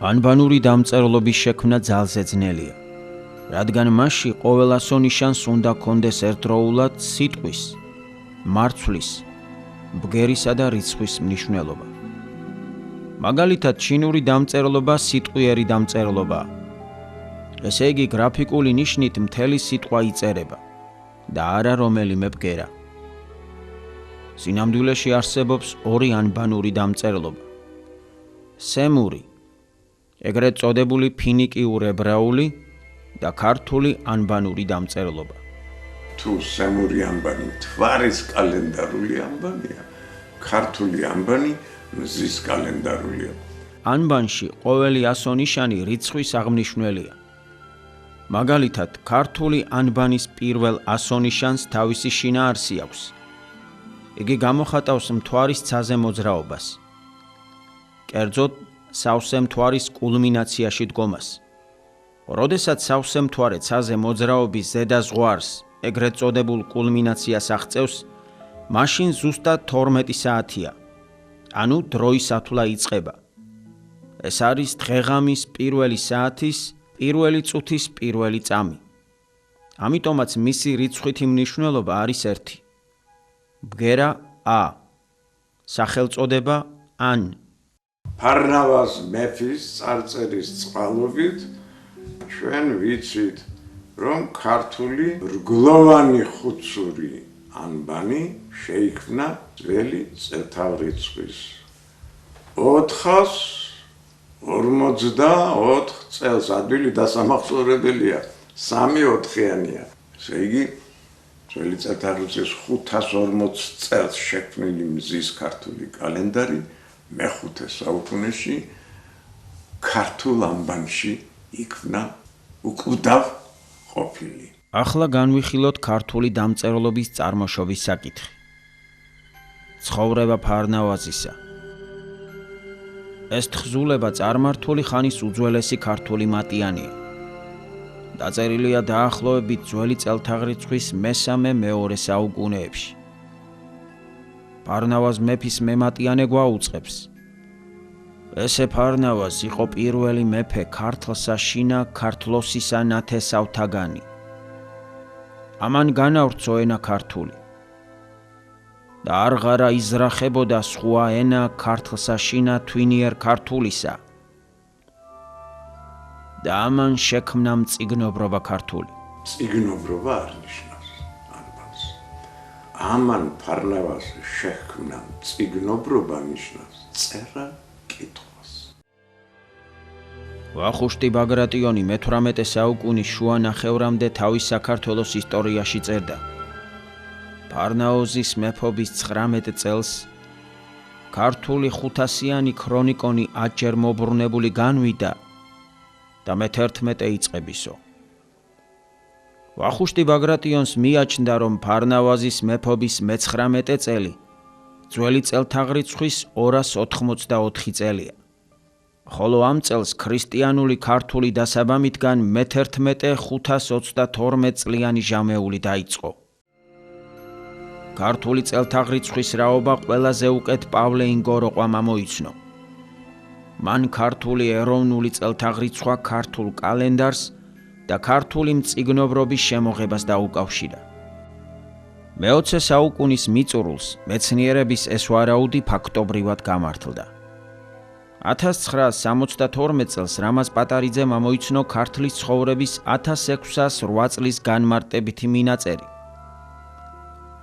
ანბანური დამწერლობის შექმნა ძალზე ძნელია, რადგან მასში ყოველ ასო-ნიშანს უნდა კონდეს ერთდროულად სიტყვის, მარცვლის, ბგერისა და რიცხვის მნიშვნელობა. მაგალითად, ჩინური დამწერლობა სიტყვიერი დამწერლობაა. ესე იგი, გრაფიკული ნიშნით მთელი სიტყვა იწერება და არა რომელიმე ბგერა. სინამდვილეში არსებობს ორი ანბანური დამწერლობა. სემური, ეგრეთ წოდებული ფინიკიურ ებრაული და ქართული ანბანური დამწერლობა. თუ სემური ანბანი მთვარის კალენდარული ანბანია, ქართული ანბანი მზის კალენდარულია. ანბანში ყოველი ასო-ნიშანი რიცხვის აღმნიშვნელია. მაგალითად, ქართული ანბანის პირველ ასო-ნიშანს თავისი შინაარსი აქვს. იგი გამოხატავს მთვარის ცაზე მოძრაობას. კერძოდ, სავსე მთვარის კულმინაციაში დგომას. როდესაც სავსე მთვარე ცაზე მოძრაობის ზედა ზღვარს, ეგრეთ წოდებულ კულმინაციას აღწევს, მაშინ ზუსტად 12 საათია, ანუ დროის ათვლა იწყება. ეს არის დღეღამის პირველი საათის, პირველი წუთის პირველი წამი. ამიტომაც მისი რიცხვითი მნიშვნელობა არის 1. ბგერა ა, სახელწოდება ან. ფარნავაზ მეფის წარწერის წყალობით ჩვენ ვიცით, რომ ქართული რგლოვანი ხუთსური ანბანი შეიქმნა ძველი წელთაღრიცხვის 444 წელს. ადვილი დასამახსოვრებელია, 3-4-იანია. ესე იგი, ძველი წელთაღრიცხვის 540 წელს შექმნილი მზის ქართული კალენდარი მე-5 საუკუნეში ქართულ ანბანში იქმნა უკვდავ ყოფილი. ახლა განვიხილოთ ქართული დამწერლობის წარმოშობის საკითხი. ცხოვრება ფარნავაზისა. ეს თხზულება წარმართული ხანის უძველესი ქართული მატიანია. დაწერილია დაახლოებით ძველი წელთაღრიცხვის მესამე-მეორე საუკუნეებში. ფარნავაზ მეფის მემატიანე გვაუწყებს. ესე ფარნავაზ იყო პირველი მეფე ქართლსა შინა ქართლოსისა ნათესავთაგანი. ამან განავრცო ენა ქართული. და არღარა იზრახებოდა სხვა ენა ქართლსა შინა თვინიერ ქართულისა. და ამან შექმნა მწიგნობრობა ქართული. მწიგნობრობა არ ნიშნავს ანბანს. ამან ფარნავაზ შექმნა მწიგნობრობა ნიშნავს წერა კითხვას. ვახუშტი ბაგრატიონი მე-18 საუკუნის შუა ნახევრამდე თავის საქართველოს ისტორიაში წერდა. ფარნაოზის მეფობის 19 წელს ქართული 500-იანი ქრონიკონი ათჯერ მობრუნებული განვიდა და მე-11 იწყებისო. ვახუშტი ბაგრატიონს მიაჩნდა, რომ ფარნავაზის მეფობის მე-19 წელი ძველი წელთაღრიცხვის 284 წელია. ხოლო ამ წელს ქრისტიანული ქართული დასაბამისგან მე-11 522 წლიანი ჟამეული დაიწყო. ქართული წელთაღრიცხვის რაობა ყველაზე უკეთ პავლე ინგოროყვამ ამოიცნო. მან ქართული ეროვნული წელთაღრიცხვა ქართულ კალენდარს და ქართული მწიგნობრობის შემოღებას დაუკავშირა. მე-20 საუკუნის მიწურულს მეცნიერების ეს ვარაუდი ფაქტობრივად გამართლდა. 1972 წელს რამაზ პატარიძემ ამოიცნო ქართლის ცხოვრების 1608 წლის განმარტებითი მინაწერი.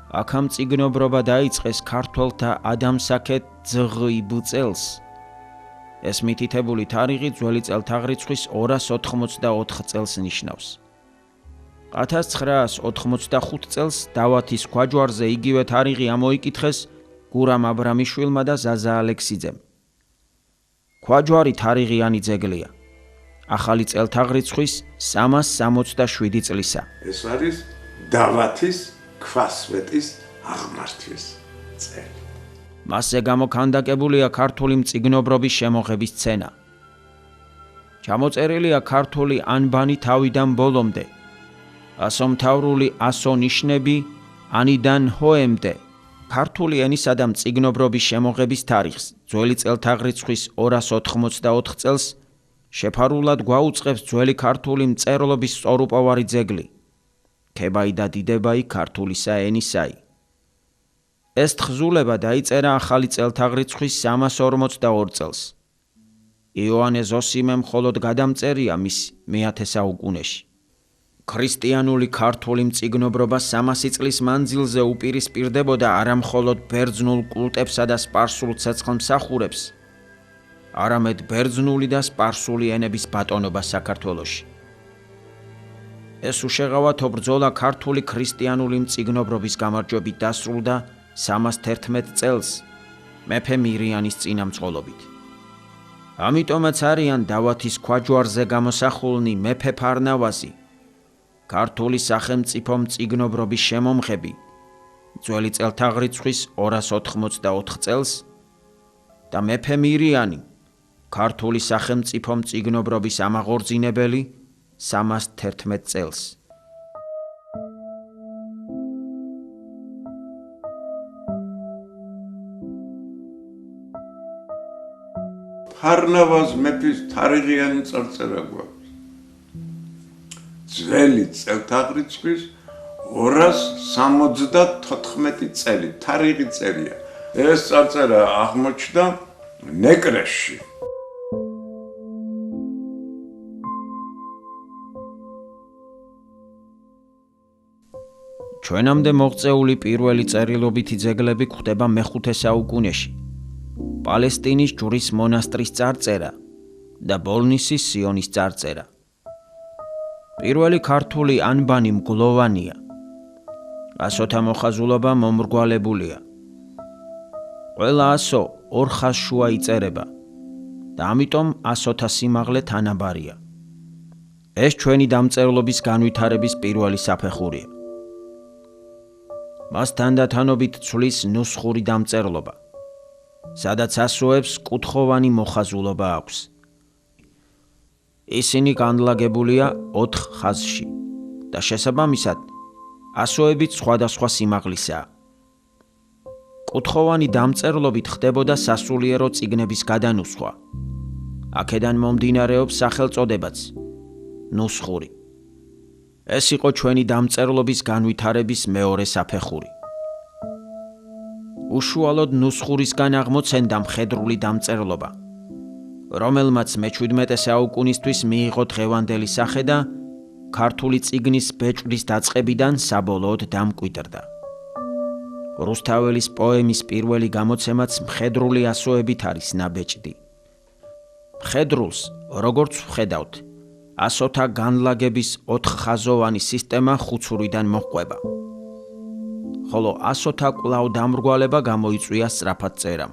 აქ ამ მწიგნობრობა დაიწყეს ქართველთა ადამსაქეთ ძღ წელს. ეს მითითებული თარიღი ძველი წელთაღრიცხვის 284 წელს ნიშნავს. 1985 წელს დავათის ქვაჯვარზე იგივე თარიღი ამოიკითხეს გურამ აბრამიშვილმა და ზაზა ალექსიძემ. ქვაჯვარი თარიღიანი ძეგლია. ახალი წელთაღრიცხვის 367 წლისა. ეს არის დავათის ქვასვეტის აღმართვის წელი. მასზე გამოქანდაკებულია ქართული მწიგნობრობის შემოღების სცენა. ჩამოწერილია ქართული ანბანი თავიდან ბოლომდე. ასომთავრული ასო-ნიშნები ანიდან ჰოემდე. ქართული ენისა და მწიგნობრობის შემოღების თარიღს, ძველი წელთაღრიცხვის 284 წელს შეფარულად გვაუწყებს ძველი ქართული მწერლობის სწორუპოვარი ძეგლი, ქებაი და დიდებაი ქართულისა ენისაი. ეს თხზულება დაიწერა ახალი წელთაღრიცხვის 342 წელს. იოანე ზოსიმემ მხოლოდ გადამწერია მის მე-10 საუკუნეში. ქრისტიანული ქართული მწიგნობრობა 300 წლის მანძილზე უპირისპირდებოდა არა მხოლოდ ბერძნულ კულტებსა და სპარსულ ცეცხლმსახურებს, არამედ ბერძნული და სპარსული ენების ბატონობას საქართველოში. ეს უშეღავათო ბრძოლა ქართული ქრისტიანული მწიგნობრობის გამარჯვებით დასრულდა 311 წელს მეფე მირიანის წინამძღოლობით. ამიტომაც არიან დავათის ქვაჯვარზე გამოსახულნი მეფე ფარნავაზი, ქართული სახელმწიფო მწიგნობრობის შემომღები, ძველი წელთაღრიცხვის 284 წელს და მეფე მირიანი, ქართული სახელმწიფო მწიგნობრობის ამაღორძინებელი 311 წელს. ფარნავაზ მეფის თარიღიანი წარწერა გვაქვს. ძველი წელთაღრიცხვის 274 წელი, თარიღი წერია. ეს წარწერა აღმოჩნდა ნეკრესში. ჩვენამდე მოღწეული პირველი წერილობითი ძეგლები გვხვდება მე-5 საუკუნეში. პალესტინის ჯვრის მონასტრის წარწერა და ბოლნისის სიონის წარწერა. პირველი ქართული ანბანი მგლოვანია. ასოთა მოხაზულობა მომრგვალებულია. ყველა ასო 2 ხაზს შუა იწერება და ამიტომ ასოთა სიმაღლე თანაბარია. ეს ჩვენი დამწერლობის განვითარების პირველი საფეხურია. მას თანდათანობით ცვლის ნუსხური დამწერლობა, სადაც ასოებს კუთხოვანი მოხაზულობა აქვს. ისინი განლაგებულია 4 ხაზში და შესაბამისად ასოებიც სხვადასხვა სიმაღლისაა. კუთხოვანი დამწერლობით ხდებოდა სასულიერო წიგნების გადანუსხვა. აქედან მომდინარეობს სახელწოდებაც ნუსხური. ეს იყო ჩვენი დამწერლობის განვითარების მეორე საფეხური. უშუალოდ ნუსხურისგან აღმოცენდა მხედრული დამწერლობა, რომელმაც მე-17 საუკუნისთვის მიიღო დღევანდელი სახე და ქართული წიგნის ბეჭვრის დაწყებიდან საბოლოოდ დამკვიდრდა. რუსთაველის პოემის პირველი გამოცემაც მხედრული ასოებით არის ნაბეჭდი. მხედრულს, როგორც ვხედავთ, ასოთა განლაგების 4 ხაზოვანი სისტემა ხუცურიდან მოჰყვება. ხოლო ასოთა კვლავ დამრგვალება გამოიწვია სწრაფად წერამ.